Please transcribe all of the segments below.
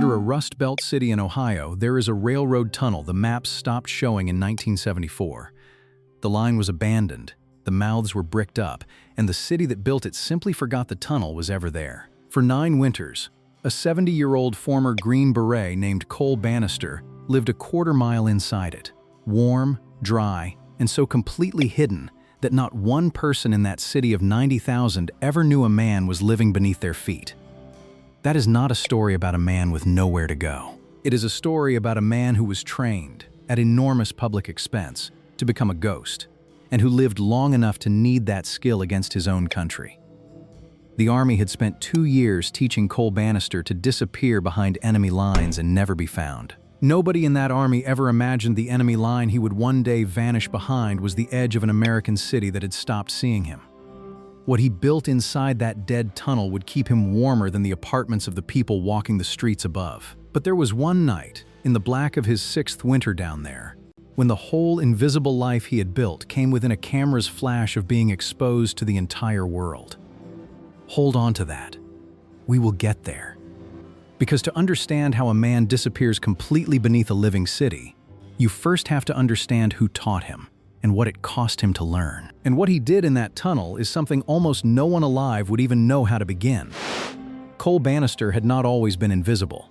Under a Rust Belt city in Ohio, there is a railroad tunnel the maps stopped showing in 1974. The line was abandoned, the mouths were bricked up, and the city that built it simply forgot the tunnel was ever there. For 9 winters, a 70-year-old former Green Beret named Cole Bannister lived a quarter-mile inside it, warm, dry, and so completely hidden that not one person in that city of 90,000 ever knew a man was living beneath their feet. That is not a story about a man with nowhere to go. It is a story about a man who was trained, at enormous public expense, to become a ghost, and who lived long enough to need that skill against his own country. The Army had spent 2 years teaching Cole Bannister to disappear behind enemy lines and never be found. Nobody in that army ever imagined the enemy line he would one day vanish behind was the edge of an American city that had stopped seeing him. What he built inside that dead tunnel would keep him warmer than the apartments of the people walking the streets above. But there was one night, in the black of his 6th winter down there, when the whole invisible life he had built came within a camera's flash of being exposed to the entire world. Hold on to that. We will get there. Because to understand how a man disappears completely beneath a living city, you first have to understand who taught him and what it cost him to learn. And what he did in that tunnel is something almost no one alive would even know how to begin. Cole Bannister had not always been invisible.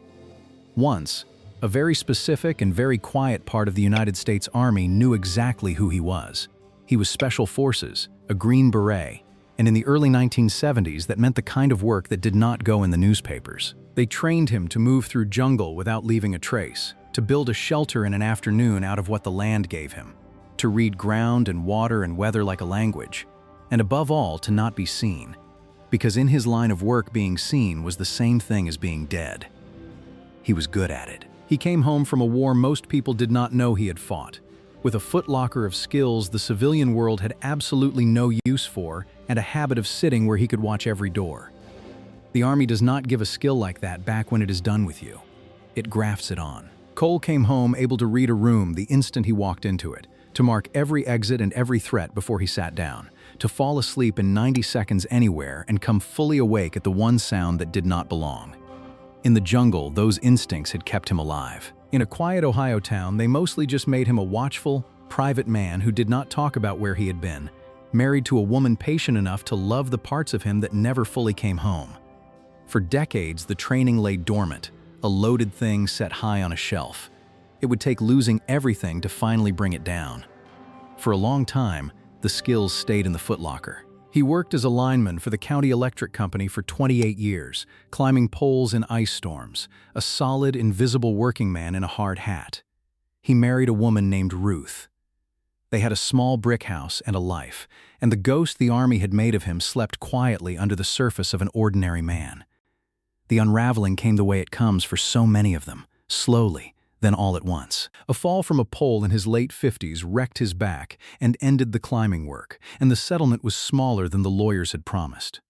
Once, a very specific and very quiet part of the United States Army knew exactly who he was. He was Special Forces, a Green Beret, and in the early 1970s that meant the kind of work that did not go in the newspapers. They trained him to move through jungle without leaving a trace, to build a shelter in an afternoon out of what the land gave him, to read ground and water and weather like a language, and above all, to not be seen, because in his line of work being seen was the same thing as being dead. He was good at it. He came home from a war most people did not know he had fought, with a footlocker of skills the civilian world had absolutely no use for and a habit of sitting where he could watch every door. The Army does not give a skill like that back when it is done with you. It grafts it on. Cole came home able to read a room the instant he walked into it, to mark every exit and every threat before he sat down, to fall asleep in 90 seconds anywhere and come fully awake at the one sound that did not belong. In the jungle, those instincts had kept him alive. In a quiet Ohio town, they mostly just made him a watchful, private man who did not talk about where he had been, married to a woman patient enough to love the parts of him that never fully came home. For decades, the training lay dormant, a loaded thing set high on a shelf. It would take losing everything to finally bring it down. For a long time, the skills stayed in the footlocker. He worked as a lineman for the county electric company for 28 years, climbing poles in ice storms, a solid, invisible working man in a hard hat. He married a woman named Ruth. They had a small brick house and a life, and the ghost the Army had made of him slept quietly under the surface of an ordinary man. The unraveling came the way it comes for so many of them, slowly, then all at once. A fall from a pole in his late 50s wrecked his back and ended the climbing work, and the settlement was smaller than the lawyers had promised.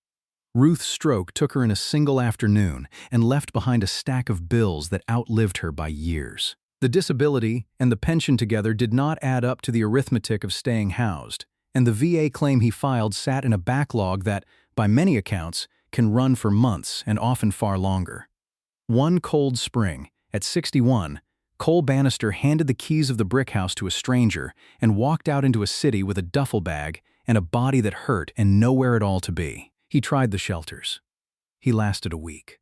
Ruth's stroke took her in a single afternoon and left behind a stack of bills that outlived her by years. The disability and the pension together did not add up to the arithmetic of staying housed, and the VA claim he filed sat in a backlog that, by many accounts, can run for months and often far longer. One cold spring, at 61, Cole Bannister handed the keys of the brick house to a stranger and walked out into a city with a duffel bag and a body that hurt and nowhere at all to be. He tried the shelters. He lasted a week.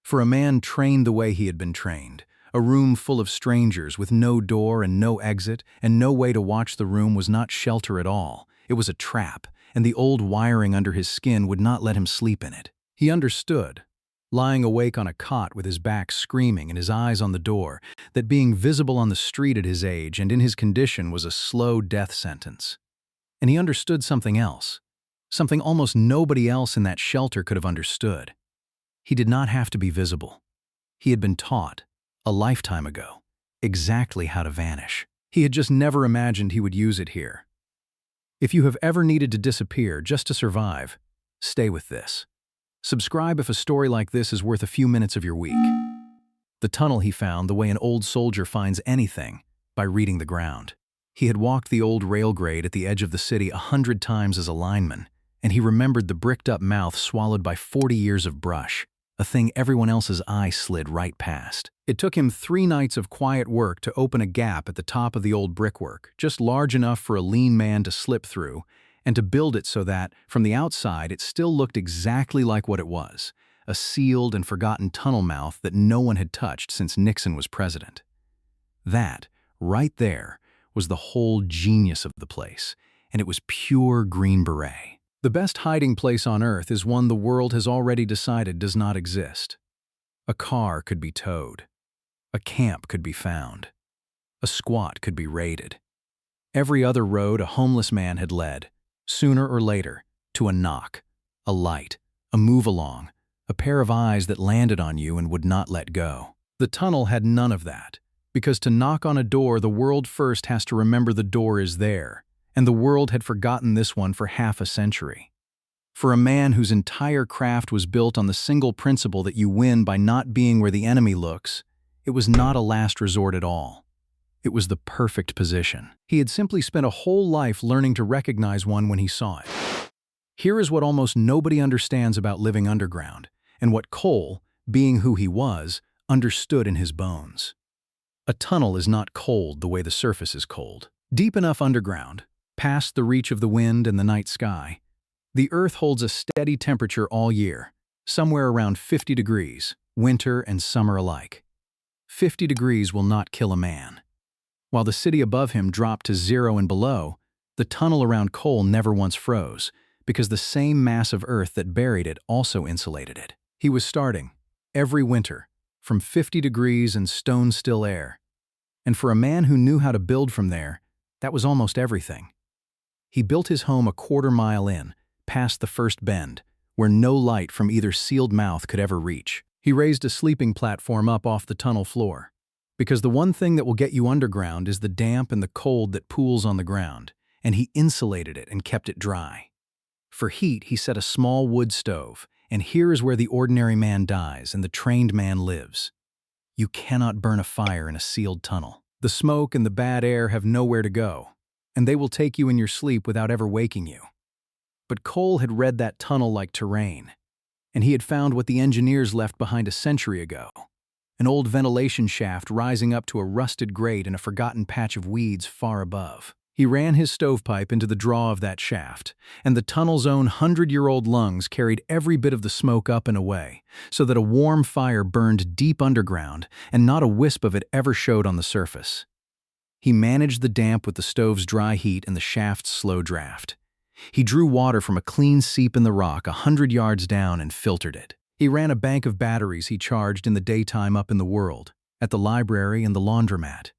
For a man trained the way he had been trained, a room full of strangers with no door and no exit and no way to watch the room was not shelter at all. It was a trap, and the old wiring under his skin would not let him sleep in it. He understood, lying awake on a cot with his back screaming and his eyes on the door, that being visible on the street at his age and in his condition was a slow death sentence. And he understood something else, something almost nobody else in that shelter could have understood. He did not have to be visible. He had been taught, a lifetime ago, exactly how to vanish. He had just never imagined he would use it here. If you have ever needed to disappear just to survive, stay with this. Subscribe if a story like this is worth a few minutes of your week. The tunnel he found the way an old soldier finds anything, by reading the ground. He had walked the old rail grade at the edge of the city 100 times as a lineman, and he remembered the bricked-up mouth swallowed by 40 years of brush. a thing everyone else's eye slid right past. It took him 3 nights of quiet work to open a gap at the top of the old brickwork, just large enough for a lean man to slip through, and to build it so that, from the outside, it still looked exactly like what it was, a sealed and forgotten tunnel mouth that no one had touched since Nixon was president. That, right there, was the whole genius of the place, and it was pure Green Beret. The best hiding place on Earth is one the world has already decided does not exist. A car could be towed. A camp could be found. A squat could be raided. Every other road a homeless man had led, sooner or later, to a knock, a light, a move along, a pair of eyes that landed on you and would not let go. The tunnel had none of that, because to knock on a door the world first has to remember the door is there, and the world had forgotten this one for half a century. For a man whose entire craft was built on the single principle that you win by not being where the enemy looks, it was not a last resort at all. It was the perfect position. He had simply spent a whole life learning to recognize one when he saw it. Here is what almost nobody understands about living underground, and what Cole, being who he was, understood in his bones. A tunnel is not cold the way the surface is cold. Deep enough underground, past the reach of the wind and the night sky, the earth holds a steady temperature all year, somewhere around 50 degrees, winter and summer alike. 50 degrees will not kill a man. While the city above him dropped to 0 and below, the tunnel around Cole never once froze, because the same mass of earth that buried it also insulated it. He was starting, every winter, from 50 degrees and stone-still air. And for a man who knew how to build from there, that was almost everything. He built his home a quarter-mile in, past the first bend, where no light from either sealed mouth could ever reach. He raised a sleeping platform up off the tunnel floor, because the one thing that will get you underground is the damp and the cold that pools on the ground, and he insulated it and kept it dry. For heat, he set a small wood stove, and here is where the ordinary man dies and the trained man lives. You cannot burn a fire in a sealed tunnel. The smoke and the bad air have nowhere to go, and they will take you in your sleep without ever waking you. But Cole had read that tunnel like terrain, and he had found what the engineers left behind a century ago. An old ventilation shaft rising up to a rusted grate in a forgotten patch of weeds far above. He ran his stovepipe into the draw of that shaft, and the tunnel's own 100-year-old lungs carried every bit of the smoke up and away, so that a warm fire burned deep underground, and not a wisp of it ever showed on the surface. He managed the damp with the stove's dry heat and the shaft's slow draft. He drew water from a clean seep in the rock 100 yards down and filtered it. He ran a bank of batteries he charged in the daytime up in the world, at the library and the laundromat.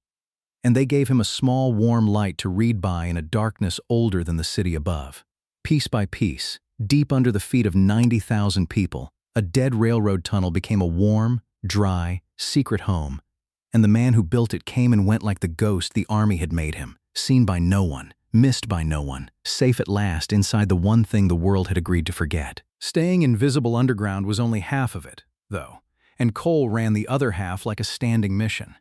And they gave him a small warm light to read by in a darkness older than the city above. Piece by piece, deep under the feet of 90,000 people, a dead railroad tunnel became a warm, dry, secret home, and the man who built it came and went like the ghost the army had made him, seen by no one, missed by no one, safe at last inside the one thing the world had agreed to forget. Staying invisible underground was only half of it, though, and Cole ran the other half like a standing mission.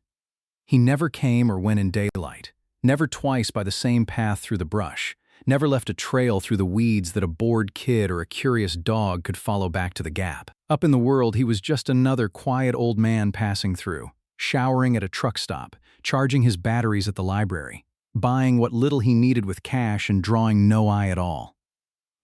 He never came or went in daylight, never twice by the same path through the brush, never left a trail through the weeds that a bored kid or a curious dog could follow back to the gap. Up in the world, he was just another quiet old man passing through, showering at a truck stop, charging his batteries at the library, buying what little he needed with cash and drawing no eye at all.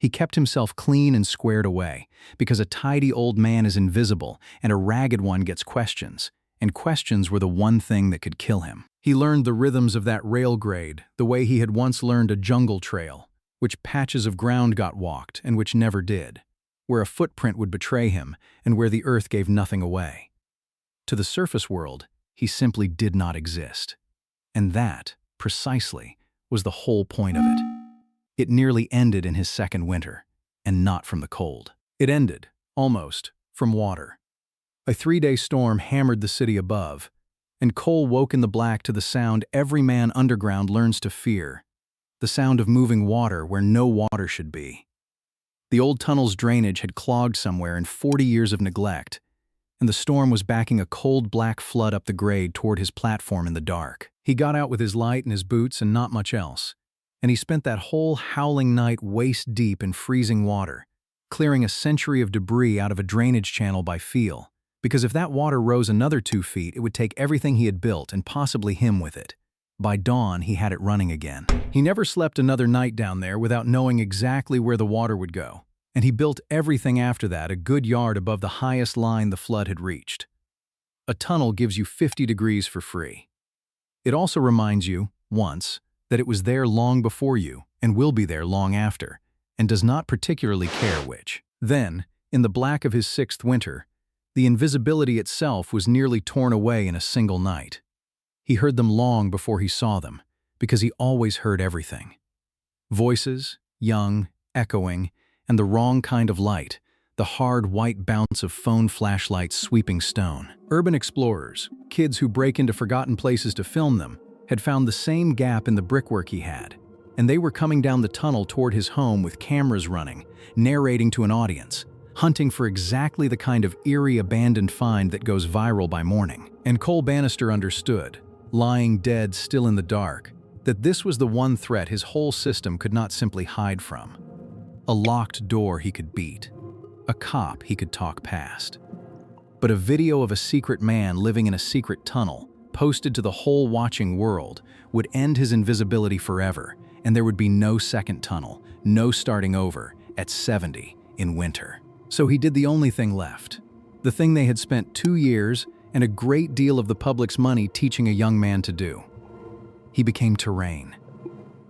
He kept himself clean and squared away, because a tidy old man is invisible and a ragged one gets questions, and questions were the one thing that could kill him. He learned the rhythms of that rail grade the way he had once learned a jungle trail, which patches of ground got walked and which never did, where a footprint would betray him and where the earth gave nothing away. To the surface world, he simply did not exist. And that, precisely, was the whole point of it. It nearly ended in his second winter, and not from the cold. It ended, almost, from water. A 3-day storm hammered the city above, and Cole woke in the black to the sound every man underground learns to fear, the sound of moving water where no water should be. The old tunnel's drainage had clogged somewhere in 40 years of neglect, and the storm was backing a cold black flood up the grade toward his platform in the dark. He got out with his light and his boots and not much else, and he spent that whole howling night waist-deep in freezing water, clearing a century of debris out of a drainage channel by feel, because if that water rose another 2 feet, it would take everything he had built and possibly him with it. By dawn, he had it running again. He never slept another night down there without knowing exactly where the water would go, and he built everything after that a good yard above the highest line the flood had reached. A tunnel gives you 50 degrees for free. It also reminds you, once, that it was there long before you and will be there long after, and does not particularly care which. Then, in the black of his 6th winter, the invisibility itself was nearly torn away in a single night. He heard them long before he saw them, because he always heard everything. Voices, young, echoing, and the wrong kind of light, the hard white bounce of phone flashlights sweeping stone. Urban explorers, kids who break into forgotten places to film them, had found the same gap in the brickwork he had, and they were coming down the tunnel toward his home with cameras running, narrating to an audience, hunting for exactly the kind of eerie abandoned find that goes viral by morning. And Cole Bannister understood, lying dead still in the dark, that this was the one threat his whole system could not simply hide from. A locked door he could beat. A cop he could talk past. But a video of a secret man living in a secret tunnel, posted to the whole watching world, would end his invisibility forever, and there would be no second tunnel, no starting over, at 70 in winter. So he did the only thing left. The thing they had spent 2 years and a great deal of the public's money teaching a young man to do. He became terrain.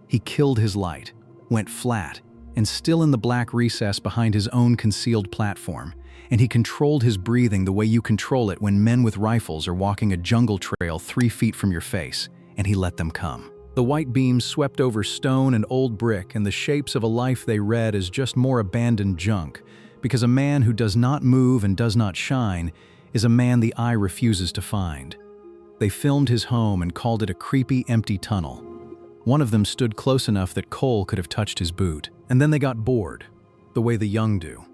He killed his light, went flat, and still in the black recess behind his own concealed platform, and he controlled his breathing the way you control it when men with rifles are walking a jungle trail 3 feet from your face, and he let them come. The white beams swept over stone and old brick and the shapes of a life they read as just more abandoned junk, because a man who does not move and does not shine is a man the eye refuses to find. They filmed his home and called it a creepy, empty tunnel. One of them stood close enough that Cole could have touched his boot. And then they got bored, the way the young do.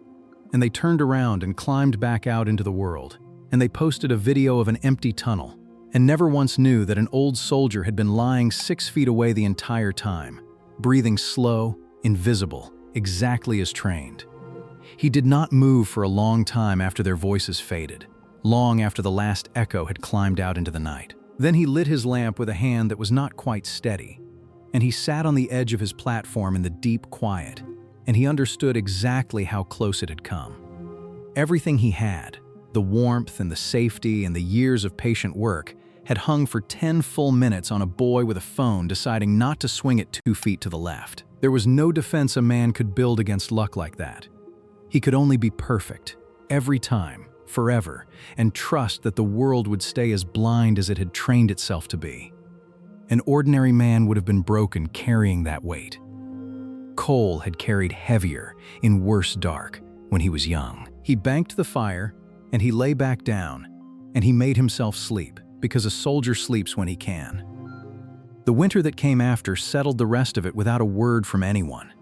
And they turned around and climbed back out into the world. And they posted a video of an empty tunnel, and never once knew that an old soldier had been lying 6 feet away the entire time, breathing slow, invisible, exactly as trained. He did not move for a long time after their voices faded, long after the last echo had climbed out into the night. Then he lit his lamp with a hand that was not quite steady, and he sat on the edge of his platform in the deep quiet, and he understood exactly how close it had come. Everything he had, the warmth and the safety and the years of patient work, had hung for 10 full minutes on a boy with a phone deciding not to swing it 2 feet to the left. There was no defense a man could build against luck like that. He could only be perfect, every time, forever, and trust that the world would stay as blind as it had trained itself to be. An ordinary man would have been broken carrying that weight. Cole had carried heavier, in worse dark, when he was young. He banked the fire, and he lay back down, and he made himself sleep, because a soldier sleeps when he can. The winter that came after settled the rest of it without a word from anyone.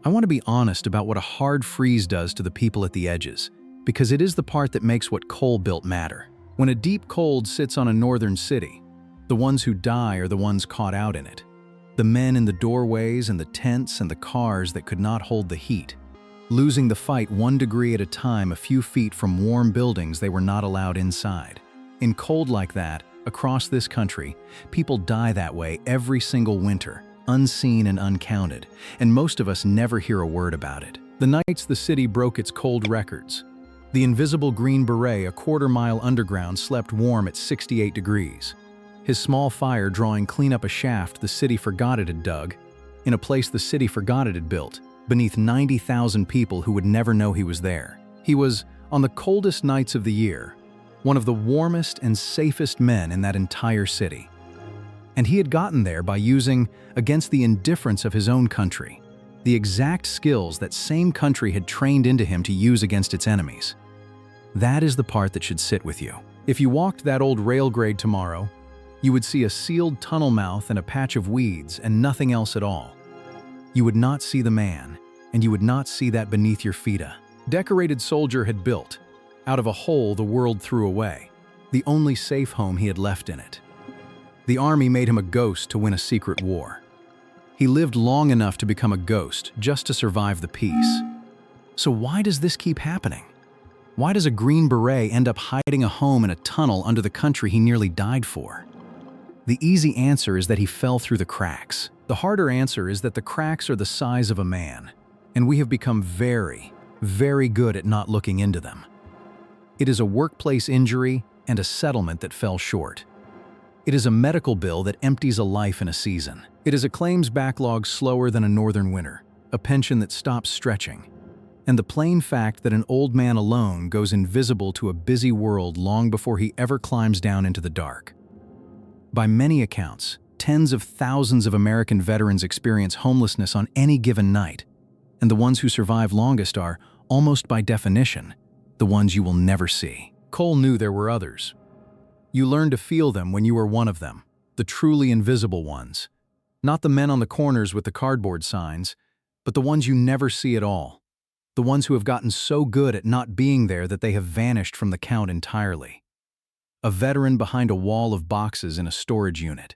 I want to be honest about what a hard freeze does to the people at the edges, because it is the part that makes what Cole built matter. When a deep cold sits on a northern city, the ones who die are the ones caught out in it. The men in the doorways and the tents and the cars that could not hold the heat, losing the fight 1 degree at a time a few feet from warm buildings they were not allowed inside. In cold like that, across this country, people die that way every single winter, unseen and uncounted, and most of us never hear a word about it. The nights the city broke its cold records, the invisible Green Beret a quarter-mile underground slept warm at 68 degrees. His small fire drawing clean up a shaft the city forgot it had dug, in a place the city forgot it had built, beneath 90,000 people who would never know he was there. He was, on the coldest nights of the year, one of the warmest and safest men in that entire city. And he had gotten there by using, against the indifference of his own country, the exact skills that same country had trained into him to use against its enemies. That is the part that should sit with you. If you walked that old rail grade tomorrow, you would see a sealed tunnel mouth and a patch of weeds and nothing else at all. You would not see the man, and you would not see that beneath your feet a decorated soldier had built, out of a hole the world threw away, the only safe home he had left in it. The army made him a ghost to win a secret war. He lived long enough to become a ghost just to survive the peace. So why does this keep happening? Why does a Green Beret end up hiding a home in a tunnel under the country he nearly died for? The easy answer is that he fell through the cracks. The harder answer is that the cracks are the size of a man, and we have become very, very good at not looking into them. It is a workplace injury and a settlement that fell short. It is a medical bill that empties a life in a season. It is a claims backlog slower than a northern winter, a pension that stops stretching, and the plain fact that an old man alone goes invisible to a busy world long before he ever climbs down into the dark. By many accounts, tens of thousands of American veterans experience homelessness on any given night, and the ones who survive longest are, almost by definition, the ones you will never see. Cole knew there were others. You learn to feel them when you are one of them, the truly invisible ones. Not the men on the corners with the cardboard signs, but the ones you never see at all. The ones who have gotten so good at not being there that they have vanished from the count entirely. A veteran behind a wall of boxes in a storage unit.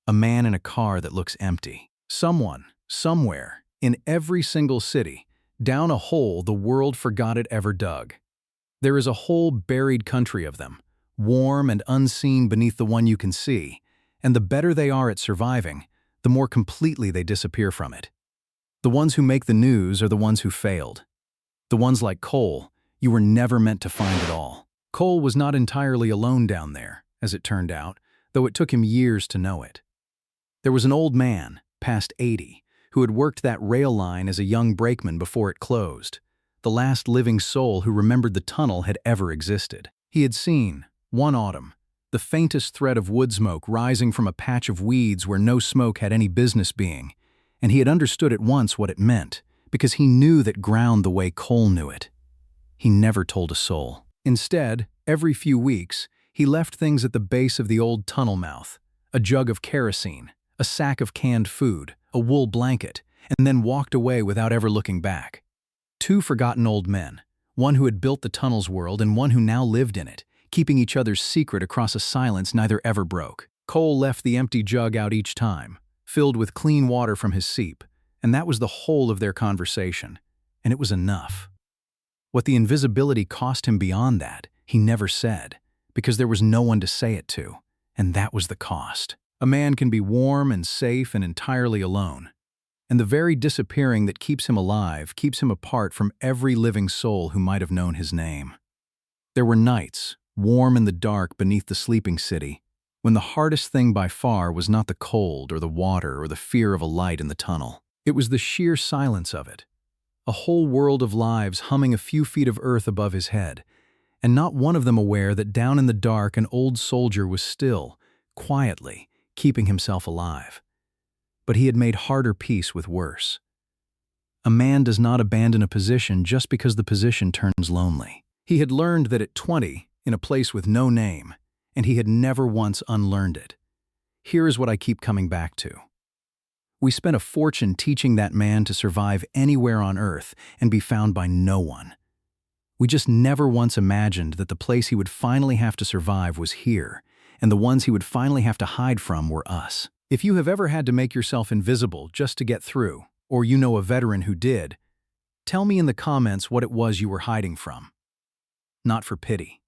A man in a car that looks empty. Someone, somewhere, in every single city, down a hole the world forgot it ever dug. There is a whole buried country of them, warm and unseen beneath the one you can see, and the better they are at surviving, the more completely they disappear from it. The ones who make the news are the ones who failed. The ones like Cole, you were never meant to find at all. Cole was not entirely alone down there, as it turned out, though it took him years to know it. There was an old man, past 80, who had worked that rail line as a young brakeman before it closed, the last living soul who remembered the tunnel had ever existed. He had seen, one autumn, the faintest thread of wood smoke rising from a patch of weeds where no smoke had any business being, and he had understood at once what it meant, because he knew that ground the way Cole knew it. He never told a soul. Instead, every few weeks, he left things at the base of the old tunnel mouth, a jug of kerosene, a sack of canned food, a wool blanket, and then walked away without ever looking back. Two forgotten old men, one who had built the tunnel's world and one who now lived in it, keeping each other's secret across a silence neither ever broke. Cole left the empty jug out each time, filled with clean water from his seep, and that was the whole of their conversation, and it was enough. What the invisibility cost him beyond that, he never said, because there was no one to say it to, and that was the cost. A man can be warm and safe and entirely alone, and the very disappearing that keeps him alive keeps him apart from every living soul who might have known his name. There were nights, warm in the dark beneath the sleeping city, when the hardest thing by far was not the cold or the water or the fear of a light in the tunnel. It was the sheer silence of it. A whole world of lives humming a few feet of earth above his head, and not one of them aware that down in the dark an old soldier was still, quietly, keeping himself alive. But he had made harder peace with worse. A man does not abandon a position just because the position turns lonely. He had learned that at 20, in a place with no name, and he had never once unlearned it. Here is what I keep coming back to. We spent a fortune teaching that man to survive anywhere on earth and be found by no one. We just never once imagined that the place he would finally have to survive was here, and the ones he would finally have to hide from were us. If you have ever had to make yourself invisible just to get through, or you know a veteran who did, tell me in the comments what it was you were hiding from. Not for pity.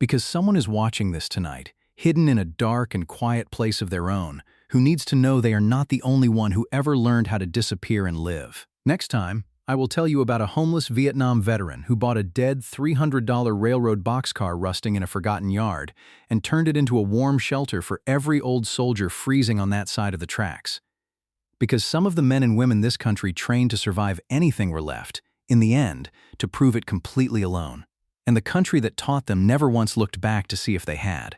Because someone is watching this tonight, hidden in a dark and quiet place of their own, who needs to know they are not the only one who ever learned how to disappear and live. Next time, I will tell you about a homeless Vietnam veteran who bought a dead $300 railroad boxcar rusting in a forgotten yard and turned it into a warm shelter for every old soldier freezing on that side of the tracks. Because some of the men and women this country trained to survive anything were left, in the end, to prove it completely alone. And the country that taught them never once looked back to see if they had.